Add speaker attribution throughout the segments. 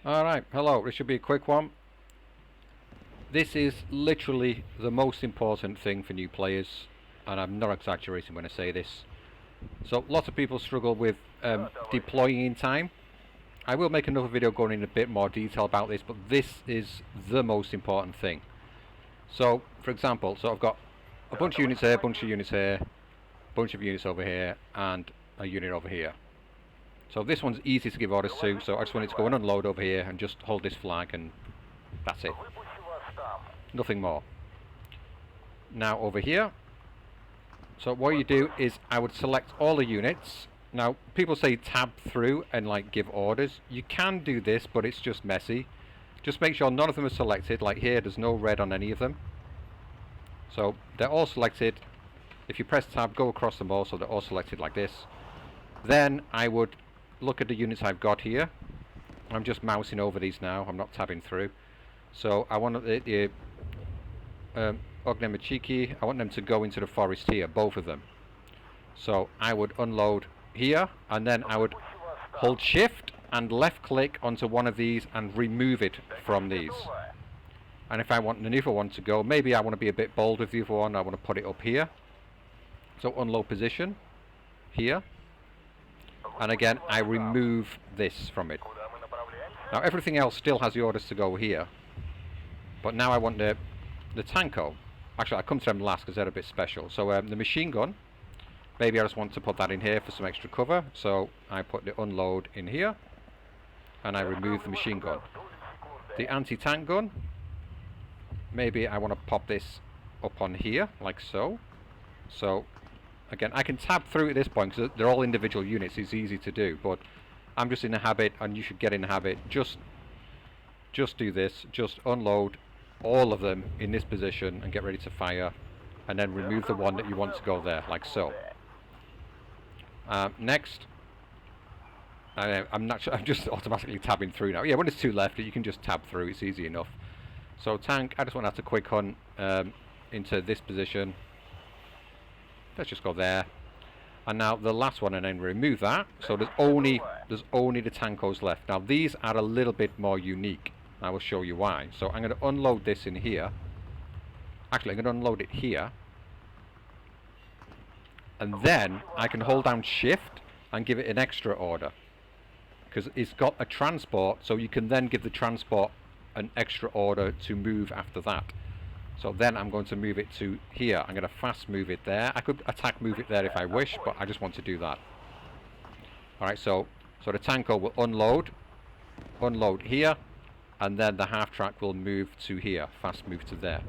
Speaker 1: Alright, hello, this should be a quick one. This is literally the most important thing for new players, and I'm not exaggerating when I say this. So lots of people struggle with deploying in time. I will make another video going in a bit more detail about this, but this is the most important thing. So, for example, I've got a bunch of units here, bunch of units here, bunch of units over here, and a unit over here. So this one's easy to give orders to, so I just want it to go and unload over here and just hold this flag, and that's it. Nothing more. Now over here, so what you do is I would select all the units. Now people say tab through and like give orders. You can do this, but it's just messy. Just make sure none of them are selected. Like here, there's no red on any of them. So they're all selected. If you press tab, go across them all, so they're all selected like this. Then I would look at the units I've got here. I'm just mousing over these now, I'm not tabbing through. So I want the Ognemichiki, I want them to go into the forest here, both of them. So I would unload here, and then I would hold shift and left click onto one of these and remove it from these. And if I want the other one to go, maybe I want to be a bit bold with the other one, I want to put it up here. So unload position here. And again, I remove this from it. Now everything else still has the orders to go here. But now I want the Tanko. Actually, I come to them last because they're a bit special. So the machine gun, maybe I just want to put that in here for some extra cover. So I put the unload in here. And I remove the machine gun. The anti-tank gun, maybe I want to pop this up on here, like so. So again, I can tab through at this point because they're all individual units. It's easy to do, but I'm just in the habit, and you should get in the habit. Just do this. Just unload all of them in this position and get ready to fire, and then remove the one that you want to go there, like so. Next, I'm not sure. I'm just automatically tabbing through now. Yeah, when there's two left, you can just tab through. It's easy enough. So tank, I just want to have to quick hunt into this position. Let's just go there, and now the last one, and then remove that. So there's only the Tankos left. Now these are a little bit more unique. I will show you why. So I'm going to unload this in here. Actually, I'm going to unload it here, and then I can hold down shift and give it an extra order, because it's got a transport. So you can then give the transport an extra order to move after that. So then I'm going to move it to here. I'm going to fast move it there. I could attack move it there if I wish, but I just want to do that. Alright, so the Tanko will unload here, and then the half track will move to here, fast move to there.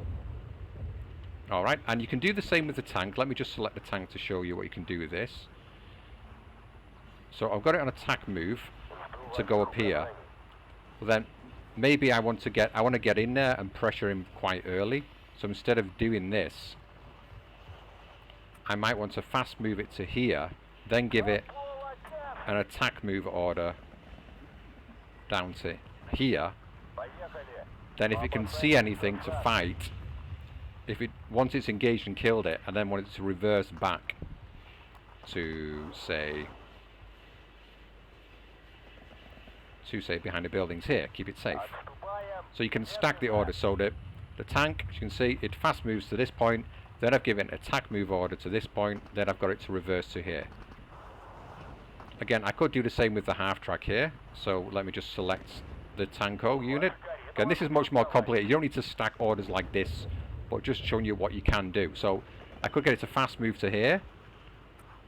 Speaker 1: Alright, and you can do the same with the tank. Let me just select the tank to show you what you can do with this. So I've got it on attack move to go up here. Well then, maybe I want to get in there and pressure him quite early. So instead of doing this, I might want to fast move it to here, then give it an attack move order down to here. Then if it can see anything to fight, once it's engaged and killed it, and then want it to reverse back to say behind the buildings here, keep it safe. So you can stack the orders, so that the tank, as you can see, it fast moves to this point, then I've given attack move order to this point, then I've got it to reverse to here. Again, I could do the same with the half track here, so let me just select the Tanko unit. Again, this is much more complicated. You don't need to stack orders like this, but just showing you what you can do. So I could get it to fast move to here,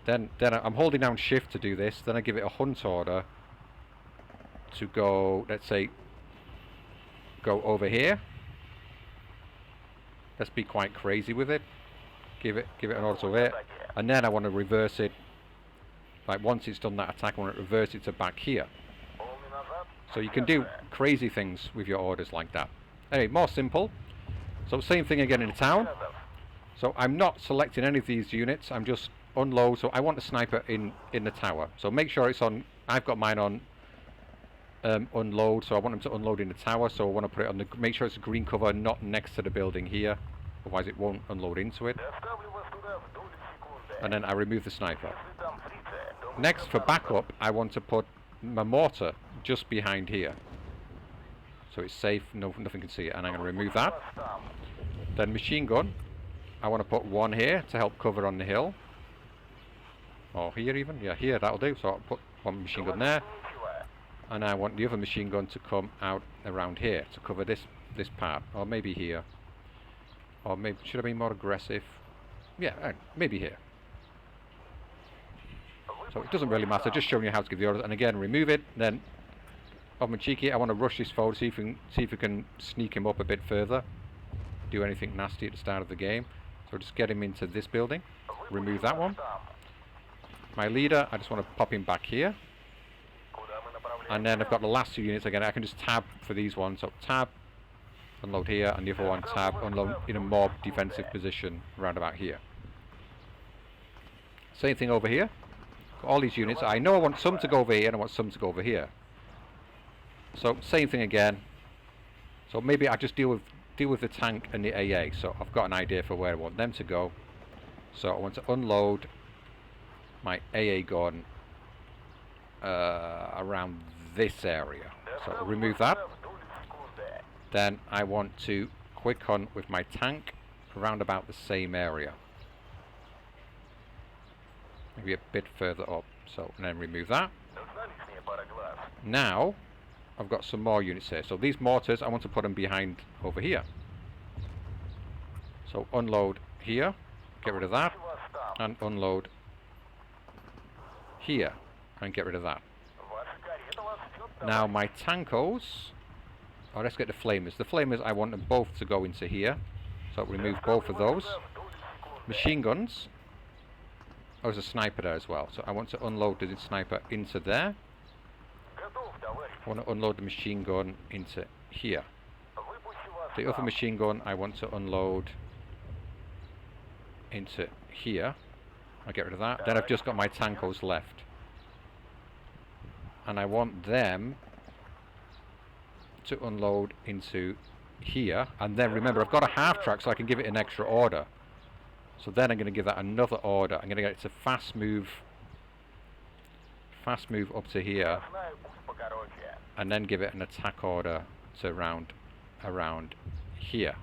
Speaker 1: then I'm holding down shift to do this, then I give it a hunt order to go, let's say, go over here. Let's be quite crazy with it. Give it an order over here, and then I want to reverse it. Like once it's done that attack, I want to reverse it to back here. So you can do crazy things with your orders like that. Anyway, more simple. So same thing again in the town. So I'm not selecting any of these units. I'm just unload. So I want the sniper in the tower. So make sure it's on. I've got mine on unload, so I want them to unload in the tower, so I want to put it on the, make sure it's a green cover, not next to the building here, otherwise it won't unload into it. And then I remove the sniper. Next, for backup, I want to put my mortar just behind here, so it's safe, nothing can see it, and I'm going to remove that. Then machine gun, I want to put one here to help cover on the hill, or here even, yeah, here, that'll do. So I'll put one machine gun there, and I want the other machine gun to come out around here to cover this part, or maybe here, or maybe, should I be more aggressive? Yeah, maybe here. So it doesn't really matter, just showing you how to give the orders. And again, remove it. Then, of my cheeky, I want to rush this forward, see if we can sneak him up a bit further. Do anything nasty at the start of the game. So just get him into this building. Remove that one. My leader, I just want to pop him back here. And then I've got the last two units again. I can just tab for these ones. So tab, unload here, and the other one tab, unload in a more defensive position around about here. Same thing over here. All these units, I know I want some to go over here and I want some to go over here. So same thing again. So maybe I just deal with the tank and the AA. So I've got an idea for where I want them to go. So I want to unload my AA gun around this area. So I'll remove that. Then I want to quick on with my tank around about the same area. Maybe a bit further up, so, and then remove that. Now I've got some more units here, so these mortars I want to put them behind over here. So unload here, get rid of that, and unload here and get rid of that. Now my tankos, oh, let's get the flamers. The flamers, I want them both to go into here, so remove both of those. Machine guns, oh, there's a sniper there as well, so I want to unload the sniper into there. I want to unload the machine gun into here. The other machine gun I want to unload into here. I'll get rid of that. Then I've just got my tankos left. And I want them to unload into here. And then remember, I've got a half track, so I can give it an extra order. So then I'm going to give that another order. I'm going to get it to fast move up to here, and then give it an attack order to around here.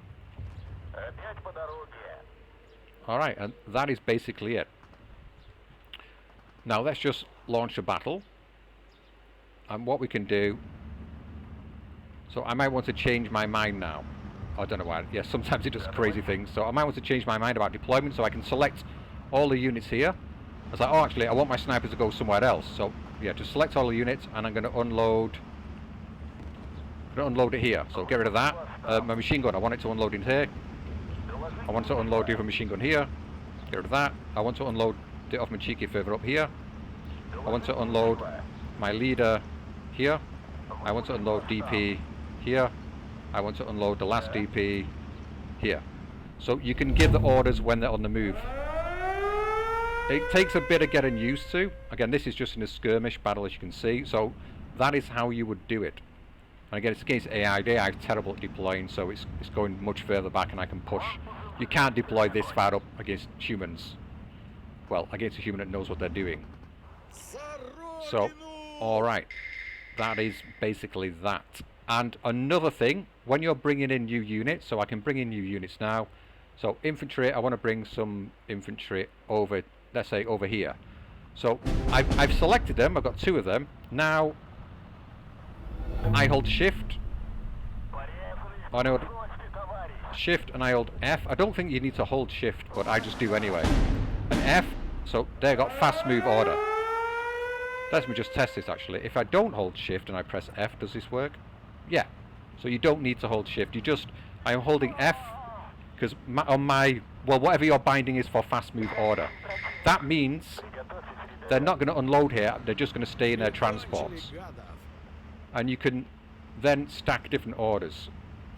Speaker 1: Alright, and that is basically it. Now let's just launch a battle. And what we can do, so I might want to change my mind now. I don't know why. Yeah, sometimes it does crazy things. So I might want to change my mind about deployment, so I can select all the units here. I was like, oh, actually, I want my snipers to go somewhere else. So yeah, just select all the units, and I'm going to unload it here. So get rid of that. My machine gun, I want it to unload in here. I want to unload the other machine gun here. Get rid of that. I want to unload it off my cheeky further up here. I want to unload my leader here. I want to unload DP here. I want to unload the last DP here. So you can give the orders when they're on the move. It takes a bit of getting used to. Again, this is just in a skirmish battle, as you can see. So that is how you would do it. And again, it's against AI. The AI is terrible at deploying, so it's going much further back, and I can push. You can't deploy this far up against humans. Well, against a human that knows what they're doing. So, alright. That is basically that. And another thing, when you're bringing in new units, so I can bring in new units now. So infantry, I want to bring some infantry over, let's say over here. So I've selected them, I've got two of them. Now I hold shift. I hold shift and I hold F. I don't think you need to hold shift, but I just do anyway. And F, so they got fast move order. Let me just test this actually. If I don't hold shift and I press F, does this work? Yeah. So you don't need to hold shift. You just, I'm holding F because on my, well, whatever your binding is for fast move order. That means they're not going to unload here. They're just going to stay in their transports. And you can then stack different orders.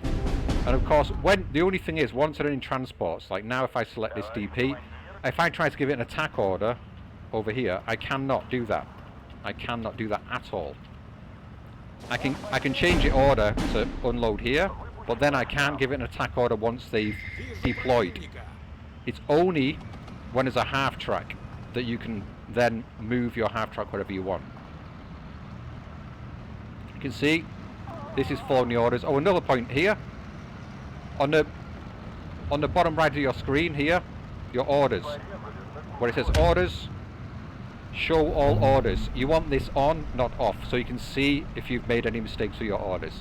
Speaker 1: And of course, when the only thing is, once they're in transports, like now if I select this DP, if I try to give it an attack order over here, I cannot do that. I cannot do that at all. I can change it order to unload here, but then I can't give it an attack order once they've deployed. It's only when there's a half track that you can then move your half track wherever you want. You can see this is following the orders. Oh, another point here on the bottom right of your screen here, your orders, where it says orders, show all orders. You want this on, not off, so you can see if you've made any mistakes with your orders.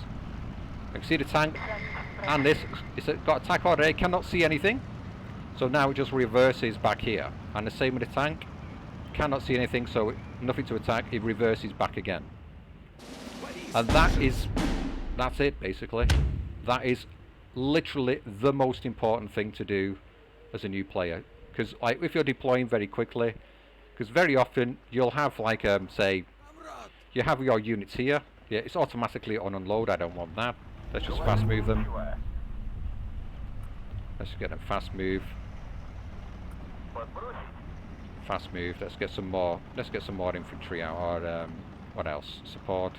Speaker 1: You can see the tank and this, it's got attack order, it cannot see anything, so now it just reverses back here. And the same with the tank, cannot see anything, so nothing to attack, it reverses back again. And that's it basically. That is literally the most important thing to do as a new player, because like if you're deploying very quickly, because very often you'll have like say you have your units here, yeah, it's automatically on unload. I don't want that. Let's just fast move them. Let's get a fast move. Fast move. Let's get some more infantry out, or what else, support,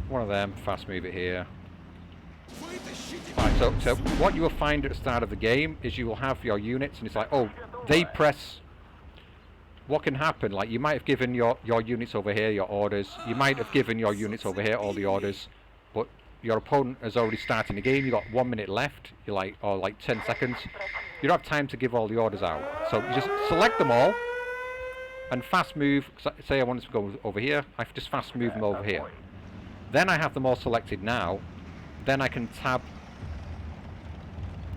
Speaker 1: one of them, fast move it here. Right, so what you will find at the start of the game is you will have your units and it's like, oh, they press. What can happen, like you might have given your units over here your orders, you might have given your units over here all the orders, but your opponent has already started the game, you've got 1 minute left, you're like, or like 10 seconds, you don't have time to give all the orders out. So you just select them all and fast move. Say I wanted to go over here, I just fast move them over here. Then I have them all selected now. Then I can tab.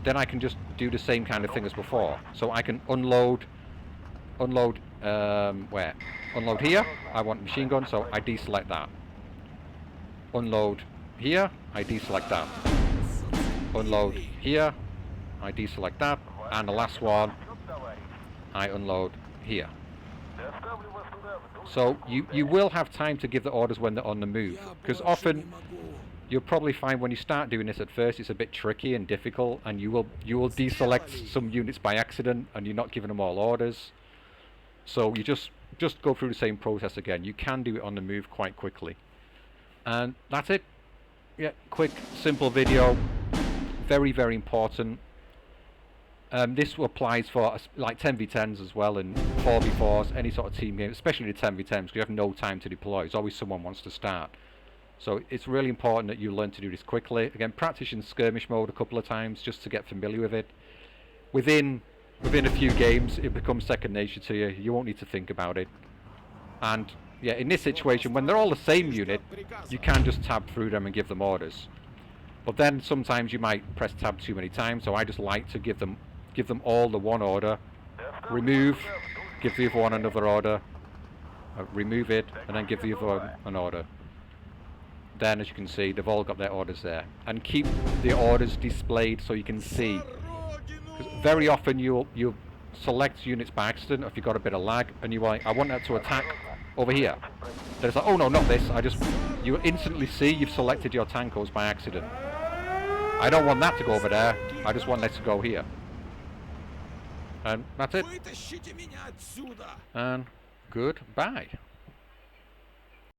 Speaker 1: Then I can just do the same kind of thing as before. So I can unload where? Unload here. I want machine gun, so I deselect that. Unload here. I deselect that. Unload here. I deselect that. And the last one, I unload here. So you will have time to give the orders when they're on the move, because often you'll probably find when you start doing this at first it's a bit tricky and difficult, and you will deselect some units by accident and you're not giving them all orders. So you just go through the same process again. You can do it on the move quite quickly. And that's it. Yeah, quick, simple video. Very, very important. This applies for like 10v10s as well, and 4v4s, any sort of team game, especially the 10v10s, because you have no time to deploy. There's always someone wants to start. So it's really important that you learn to do this quickly. Again, practice in skirmish mode a couple of times just to get familiar with it. Within a few games, it becomes second nature to you. You won't need to think about it. And yeah, in this situation, when they're all the same unit, you can just tab through them and give them orders. But then sometimes you might press tab too many times, so I just like to give them all the one order, remove, give the other one another order, remove it, and then give the other one an order. Then, as you can see, they've all got their orders there. And keep the orders displayed so you can see. Because very often you'll select units by accident if you've got a bit of lag, and you like, I want that to attack over here. Then it's like, oh no, not this. You instantly see you've selected your tankos by accident. I don't want that to go over there. I just want that to go here. And that's it. And goodbye.